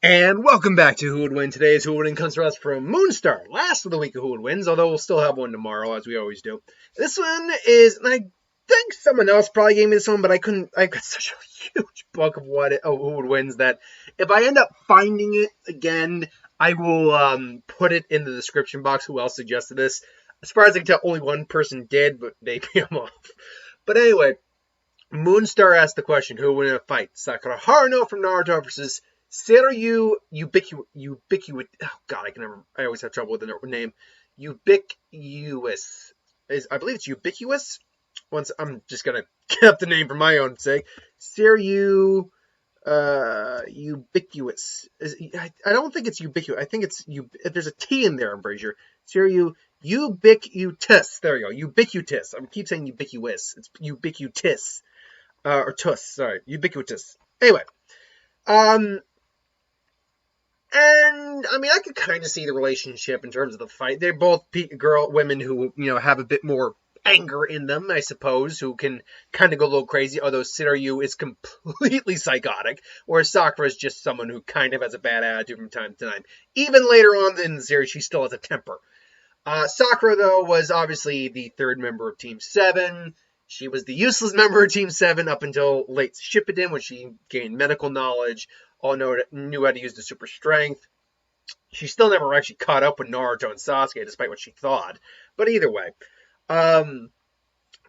And welcome back to Who Would Win. Today's Who Would Win comes to us from Moonstar. Last of the week of Who Would Wins, although we'll still have one tomorrow, as we always do. This one is, and I think someone else probably gave me this one, but I couldn't. I've got such a huge book of Who Would Wins that if I end up finding it again, I will put it in the description box. Who else suggested this? As far as I can tell, only one person did, but maybe I'm off. But anyway, Moonstar asked the question: Who would win in a fight? Sakura Haruno from Naruto versus Seryu Ubiquitous. Oh God, I always have trouble with the name. Ubiquitous. I believe it's Ubiquitous. I'm just gonna get up the name for my own sake. Seryu Ubiquitous. I don't think it's ubiquitous. I think it's there's a T in there. I'm pretty sure. Seryu Ubiquitous. There you go. Ubiquitous. I keep saying ubiquitous. It's ubiquitous. Or tuss. Sorry, ubiquitous. Anyway. And I mean, I could kind of see the relationship in terms of the fight. They're both women who, have a bit more anger in them, I suppose, who can kind of go a little crazy. Although Seryu is completely psychotic, whereas Sakura is just someone who kind of has a bad attitude from time to time. Even later on in the series, she still has a temper. Sakura, though, was obviously the third member of Team 7. She was the useless member of Team 7 up until late Shippuden, when she gained medical knowledge. All knew how to use the super strength. She still never actually caught up with Naruto and Sasuke, despite what she thought. But either way,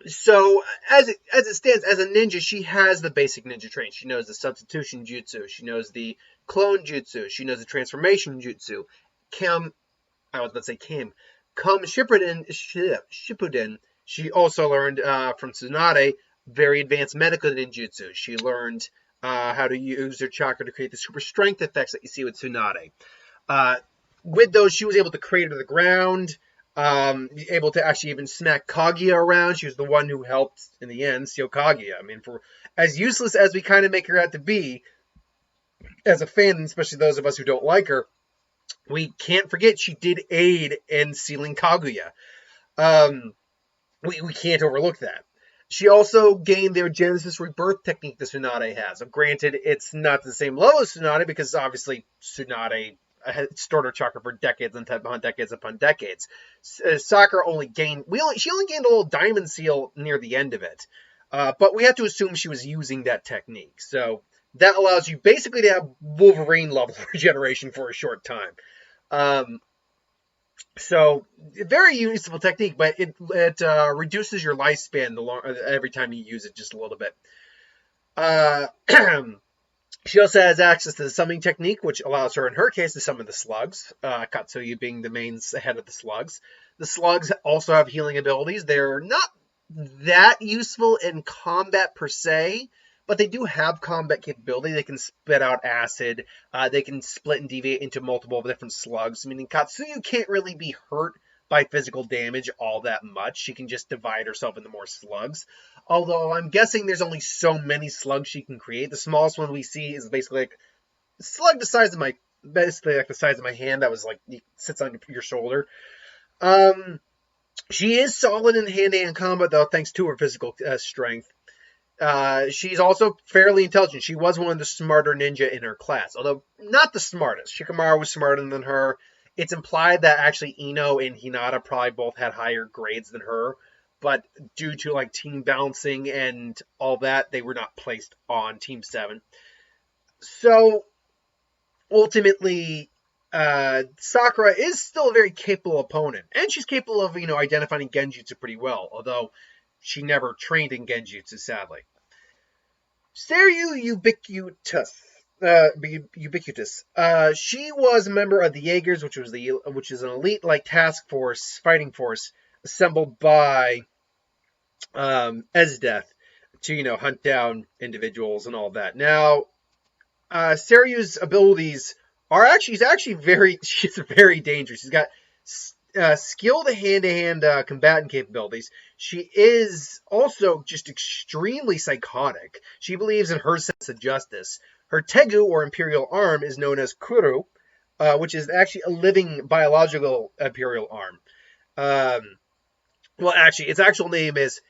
so as it stands, as a ninja, she has the basic ninja training. She knows the substitution jutsu. She knows the clone jutsu. She knows the transformation jutsu. Come Shippuden, she also learned from Tsunade very advanced medical ninjutsu. She learned how to use her chakra to create the super strength effects that you see with Tsunade. With those, she was able to crater to the ground, able to actually even smack Kaguya around. She was the one who helped, in the end, steal Kaguya. I mean, for as useless as we kind of make her out to be, as a fan, especially those of us who don't like her, we can't forget she did aid in stealing Kaguya. We can't overlook that. She also gained their Genesis Rebirth technique that Tsunade has. Granted, it's not the same level as Tsunade because obviously Tsunade had stored her chakra for decades upon decades upon decades. Sakura she only gained a little diamond seal near the end of it. But we have to assume she was using that technique. So that allows you basically to have Wolverine level regeneration for a short time. So, very useful technique, but it reduces your lifespan every time you use it just a little bit. She also has access to the summoning technique, which allows her, in her case, to summon the slugs. Katsuyu being the main head of the slugs. The slugs also have healing abilities. They're not that useful in combat per se, but they do have combat capability. They can spit out acid. They can split and deviate into multiple different slugs. Meaning Katsuyu can't really be hurt by physical damage all that much. She can just divide herself into more slugs. Although I'm guessing there's only so many slugs she can create. The smallest one we see is basically like a slug the size of my hand that sits on your shoulder. She is solid in hand-to-hand combat though, thanks to her physical strength. She's also fairly intelligent. She was one of the smarter ninja in her class, although not the smartest. Shikamaru was smarter than her. It's implied that actually Ino and Hinata probably both had higher grades than her, but due to team balancing and all that, they were not placed on Team 7. So ultimately, Sakura is still a very capable opponent, and she's capable of identifying genjutsu pretty well, although she never trained in genjutsu, sadly. Seryu Ubiquitous. She was a member of the Jaegers, which is an elite task force, fighting force assembled by Esdeath to hunt down individuals and all that. Now, Seryu's abilities she's very dangerous. She's got skilled hand-to-hand combatant capabilities. She is also just extremely psychotic. She believes in her sense of justice. Her Tegu, or imperial arm, is known as Kuru, which is actually a living biological imperial arm. Its actual name is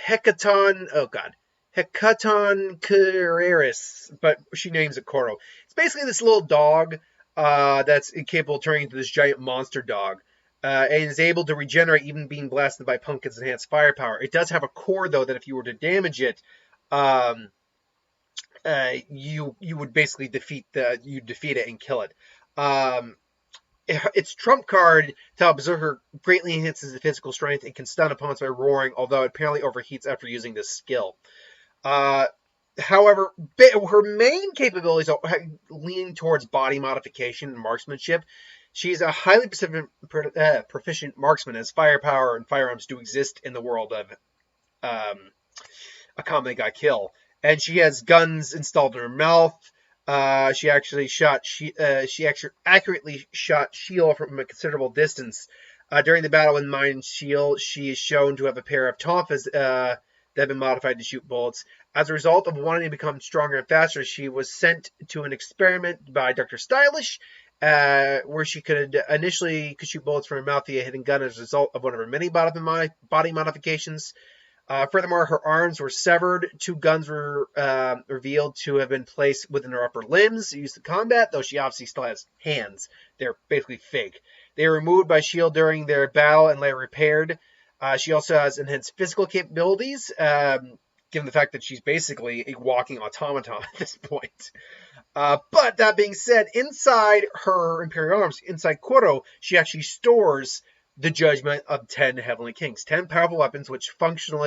Hecaton. Oh God, Hecaton Carreris, but she names it Koro. It's basically this little dog that's capable of turning into this giant monster dog. And is able to regenerate even being blasted by Pumpkin's enhanced firepower. It does have a core, though, that if you were to damage it, you would basically defeat it and kill it. Its trump card, Tau Berserker, greatly enhances the physical strength and can stun opponents by roaring, although it apparently overheats after using this skill. However, her main capabilities are leaning towards body modification and marksmanship. She's a highly proficient marksman, as firepower and firearms do exist in the world of Akame ga Kill. And she has guns installed in her mouth. She actually accurately shot Shield from a considerable distance. During the battle with Mind Shield, she is shown to have a pair of tonfas that have been modified to shoot bullets. As a result of wanting to become stronger and faster, she was sent to an experiment by Dr. Stylish, where she could shoot bullets from her mouth via a hidden gun as a result of one of her many body modifications. Furthermore, her arms were severed. 2 guns were revealed to have been placed within her upper limbs used in combat, though she obviously still has hands. They're basically fake. They were removed by S.H.I.E.L.D. during their battle and later repaired. She also has enhanced physical capabilities, given the fact that she's basically a walking automaton at this point. But that being said, inside her Imperial arms, inside Koro, she actually stores the judgment of 10 Heavenly Kings. 10 powerful weapons which function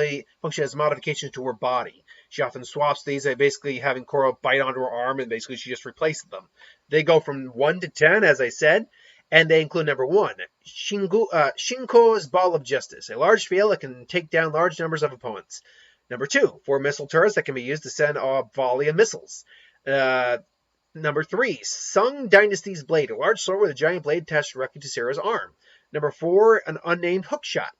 as modifications to her body. She often swaps these, basically having Koro bite onto her arm, and basically she just replaces them. They go from 1 to 10, as I said, and they include number 1, Shinko's Ball of Justice, a large field that can take down large numbers of opponents. Number 2, 4 missile turrets that can be used to send a volley of missiles. Number 3, Sung Dynasty's Blade, a large sword with a giant blade attached directly to Sarah's arm. Number 4, an unnamed hookshot.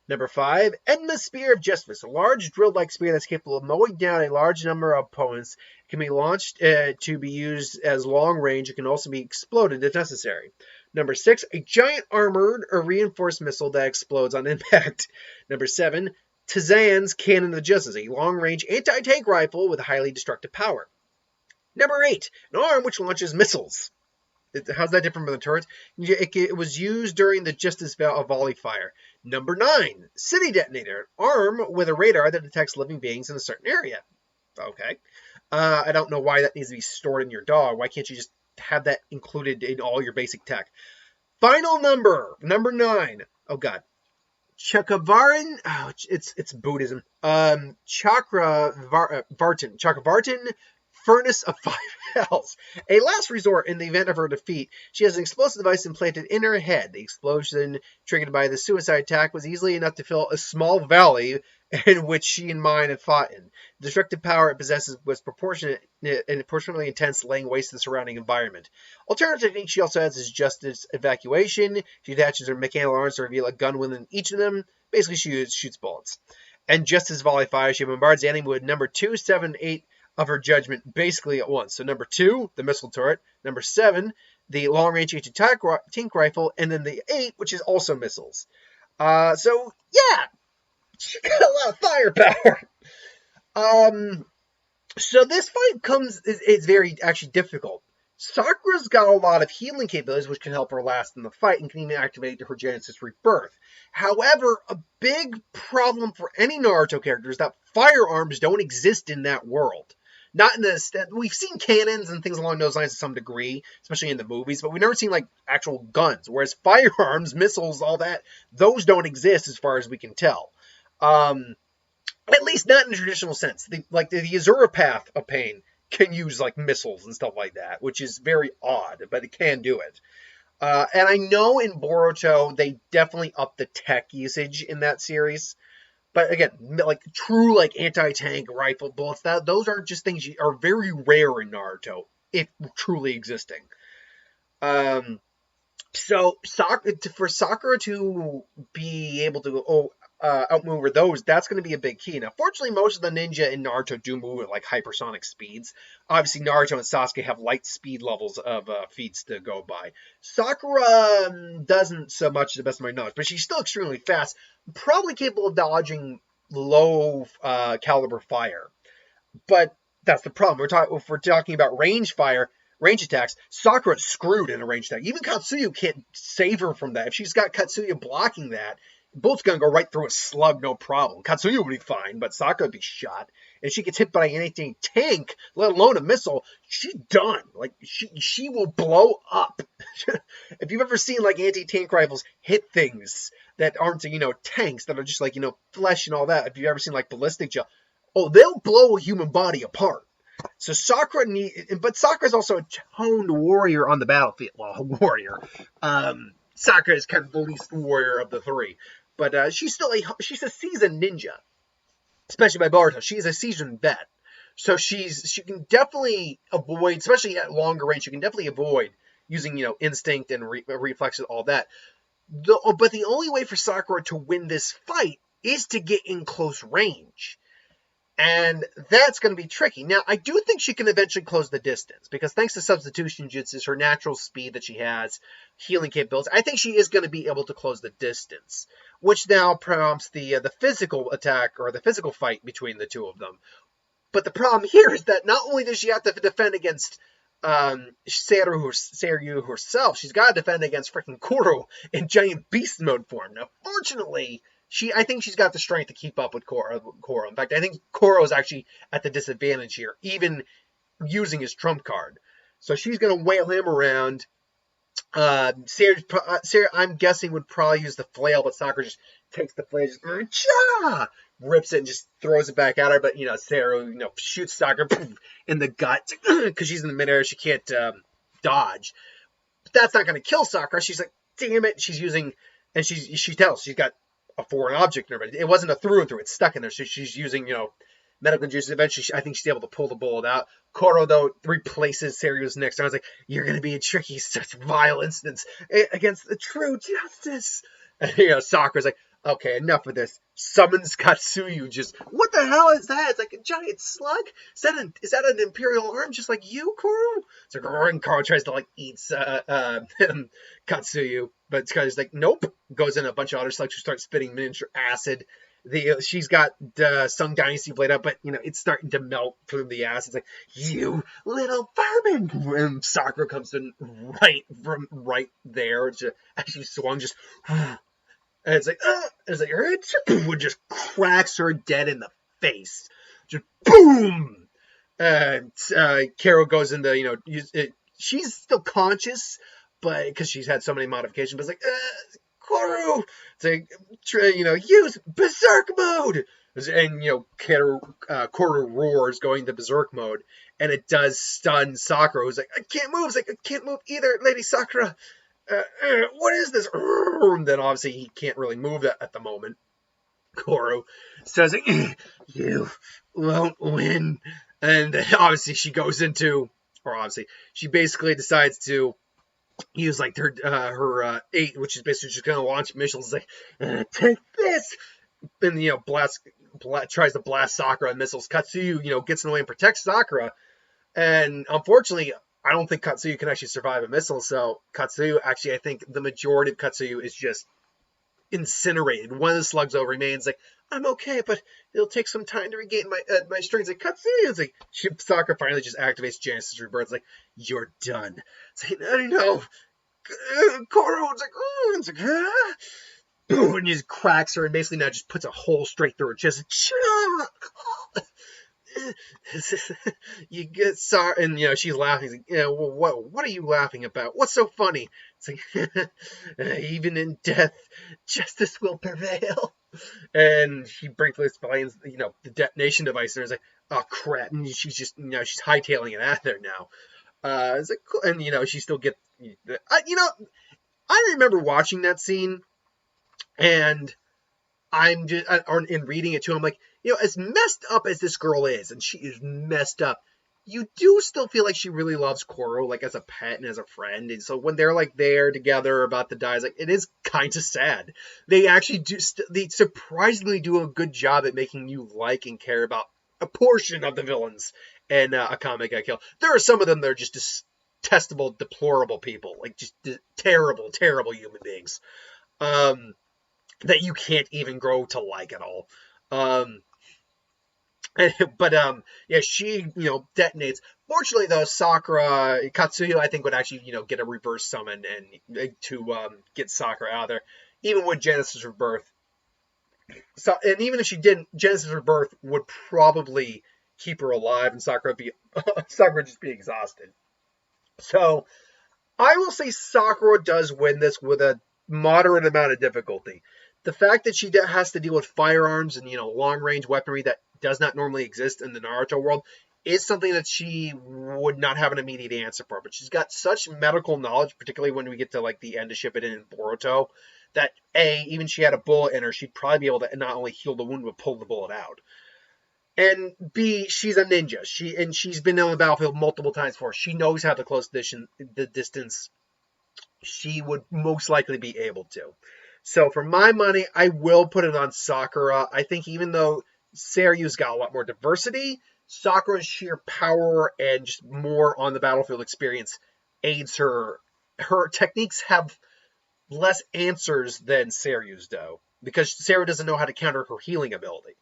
Number 5, Enma's Spear of Justice, a large drill-like spear that's capable of mowing down a large number of opponents. It can be launched to be used as long range. It can also be exploded if necessary. Number 6, a giant armored or reinforced missile that explodes on impact. Number 7, Tazan's Cannon of Justice, a long-range anti-tank rifle with highly destructive power. Number 8, an arm which launches missiles. How's that different from the turrets? It was used during the Justice volley fire. Number 9, City Detonator, an arm with a radar that detects living beings in a certain area. Okay. I don't know why that needs to be stored in your dog. Why can't you just have that included in all your basic tech? Final number 9. Oh, God. Chakravartin, it's Buddhism. Chakravartin, Furnace of 5 Hells. A last resort in the event of her defeat. She has an explosive device implanted in her head. The explosion triggered by the suicide attack was easily enough to fill a small valley in which she and Mine had fought in. The destructive power it possesses was proportionately intense, laying waste to the surrounding environment. Alternative technique she also has is Justice Evacuation. She attaches her mechanical arms to reveal a gun within each of them. Basically, she shoots bullets. And Justice Volley Fire. She bombards the enemy with number 2, 7, 8 of her judgment basically at once. So number 2, the missile turret. Number 7, the long-range anti-tank rifle. And then the 8, which is also missiles. So, yeah. She got a lot of firepower. So this fight it's very actually difficult. Sakura's got a lot of healing capabilities which can help her last in the fight and can even activate her Genesis Rebirth. However, a big problem for any Naruto character is that firearms don't exist in that world. Not in this. We've seen cannons and things along those lines to some degree, especially in the movies, but we've never seen like actual guns. Whereas firearms, missiles, all that, those don't exist as far as we can tell. At least not in the traditional sense. The Azura Path of Pain can use like missiles and stuff like that, which is very odd, but it can do it. And I know in Boruto they definitely upped the tech usage in that series. But again, like true like anti-tank rifle bullets, those are just things are very rare in Naruto, if truly existing. So for Sakura to be able to outmaneuver those, that's going to be a big key. Now, fortunately, most of the ninja in Naruto do move at like hypersonic speeds. Obviously, Naruto and Sasuke have light speed levels of feats to go by. Sakura doesn't so much, to the best of my knowledge, but she's still extremely fast, probably capable of dodging low caliber fire. But that's the problem. If we're talking about range attacks, Sakura's screwed in a range attack. Even Katsuyu can't save her from that. If she's got Katsuyu blocking that, bullet's gonna go right through a slug, no problem. Katsuyu would be fine, but Sakura would be shot. And she gets hit by anything tank, let alone a missile, she's done. Like she will blow up. If you've ever seen like anti-tank rifles hit things that aren't tanks that are just like flesh and all that, if you've ever seen like ballistic gel, oh, they'll blow a human body apart. So but Sakura's also a toned warrior on the battlefield. Well, a warrior. Sakura is kind of the least warrior of the three, but she's a seasoned ninja, especially by Boruto. She's a seasoned vet, so she can definitely avoid, especially at longer range. She can definitely avoid using instinct and reflexes, all that. But the only way for Sakura to win this fight is to get in close range. And that's going to be tricky. Now, I do think she can eventually close the distance, because thanks to substitution jutsus, her natural speed that she has, healing capabilities, I think she is going to be able to close the distance, which now prompts the physical attack, or the physical fight between the two of them. But the problem here is that not only does she have to defend against Seryu herself, she's got to defend against freaking Koro in giant beast mode form. Now, fortunately, I think she's got the strength to keep up with Koro. In fact, I think Koro is actually at the disadvantage here, even using his trump card. So she's going to wail him around. Sarah, I'm guessing, would probably use the flail, but Sakura just takes the flail, just rips it and just throws it back at her. But Sarah, shoots Sakura in the gut because she's in the midair. She can't dodge. But that's not going to kill Sakura. She's like, damn it. She's using, and she tells she's got a foreign object in her, but it wasn't a through and through. It's stuck in there. So she's using, medical juice. Eventually, I think she's able to pull the bullet out. Koro, though, replaces Seryu's next. And I was like, you're going to be a tricky, such vile instance against the true justice. And, Sakura's like, okay, enough of this. Summons Katsuyu. Just, what the hell is that? It's like a giant slug? Is that an imperial arm just like you, Koro? It's like, and Koro tries to, like, eat Katsuyu. But Katsu's like, nope. Goes in a bunch of other slugs who start spitting miniature acid. She's got some Dynasty blade up, but it's starting to melt through the acid. It's like, you little vermin! And Sakura comes in right there. As she swung, just, and it's like, it just cracks her dead in the face. Just boom! And Carol goes into, she's still conscious, but because she's had so many modifications, but it's like, Koro, it's like, use berserk mode, and Koro roars, going into berserk mode, and it does stun Sakura, who's like, I can't move. It's like, I can't move either, Lady Sakura. What is this? And then obviously he can't really move at the moment. Koro says, you won't win, and obviously she goes into, she basically decides to use like her 8, which is basically just going to launch missiles. Like, take this, and tries to blast Sakura and missiles. Katsuyu, gets in the way and protects Sakura, and unfortunately, I don't think Katsuyu can actually survive a missile. So Katsuyu, actually, I think the majority of Katsuyu is just incinerated. One of the slugs though remains. Like, I'm okay, but it'll take some time to regain my strength. Like, Katsuyu, it's like, Sakura finally just activates Genesis Rebirth. It's like, you're done. It's like, no. Koro, it's like, and just cracks her and basically now just puts a hole straight through her chest. You get sorry, and she's laughing. He's like, what are you laughing about? What's so funny? It's like, even in death, justice will prevail. And she briefly explains, the detonation device. And it's like, oh crap! And she's just, she's hightailing it out of there now. It's like, cool. And she still gets, I remember watching that scene, and I'm just, in reading it too, I'm like, as messed up as this girl is, and she is messed up, you do still feel like she really loves Koro, like, as a pet and as a friend. And so when they're, like, there together about to die, it's like, it is kind of sad. They actually do, they surprisingly do a good job at making you like and care about a portion of the villains in Akame ga Kill. There are some of them that are just detestable, deplorable people, like, just terrible, terrible human beings, that you can't even grow to like at all. But yeah, she detonates. Fortunately though, Sakura Katsuyo I think would actually get a reverse summon and to get Sakura out of there, even with Genesis Rebirth. So, and even if she didn't, Genesis Rebirth would probably keep her alive, and Sakura be Sakura just be exhausted. So I will say Sakura does win this with a moderate amount of difficulty. The fact that she has to deal with firearms and long range weaponry that does not normally exist in the Naruto world is something that she would not have an immediate answer for. But she's got such medical knowledge, particularly when we get to like the end of Shippuden and Boruto, that even she had a bullet in her, she'd probably be able to not only heal the wound but pull the bullet out. And B, she's a ninja. She's been on the battlefield multiple times before. She knows how to close the distance. She would most likely be able to. So for my money, I will put it on Sakura. I think even though Seryu's got a lot more diversity, Sakura's sheer power and just more on the battlefield experience aids her. Her techniques have less answers than Seryu's do, because Seryu doesn't know how to counter her healing ability.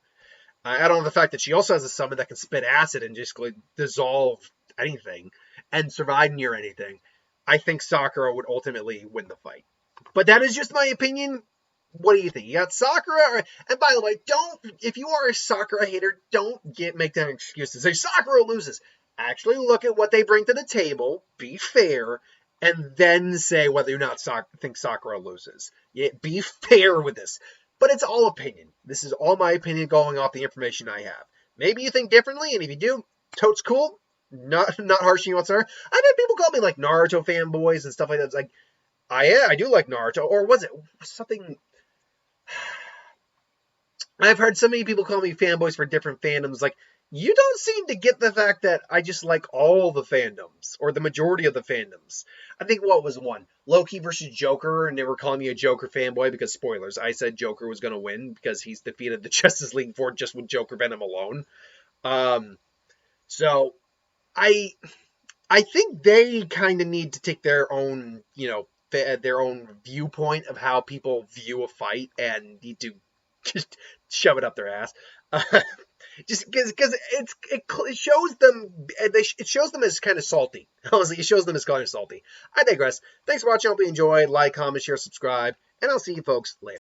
Add on the fact that she also has a summon that can spit acid and just like dissolve anything and survive near anything. I think Sakura would ultimately win the fight. But that is just my opinion. What do you think? You got Sakura? And by the way, if you are a Sakura hater, don't make that excuse to say Sakura loses. Actually look at what they bring to the table, be fair, and then say whether or not think Sakura loses. Yeah, be fair with this. But it's all opinion. This is all my opinion going off the information I have. Maybe you think differently, and if you do, totes cool. Not harshing you whatsoever. I've had people call me like Naruto fanboys and stuff like that. It's like, I do like Naruto. Or was it something? I've heard so many people call me fanboys for different fandoms. Like, you don't seem to get the fact that I just like all the fandoms, or the majority of the fandoms. I think what was one? Loki versus Joker, and they were calling me a Joker fanboy because, spoilers, I said Joker was going to win because he's defeated the Justice League for just with Joker Venom alone. So, I think they kind of need to take their own, their own viewpoint of how people view a fight and need to just shove it up their ass. Just because it shows them, it shows them as kind of salty. Honestly, it shows them as kind of salty. I digress. Thanks for watching. I hope you enjoyed. Like, comment, share, subscribe, and I'll see you folks later.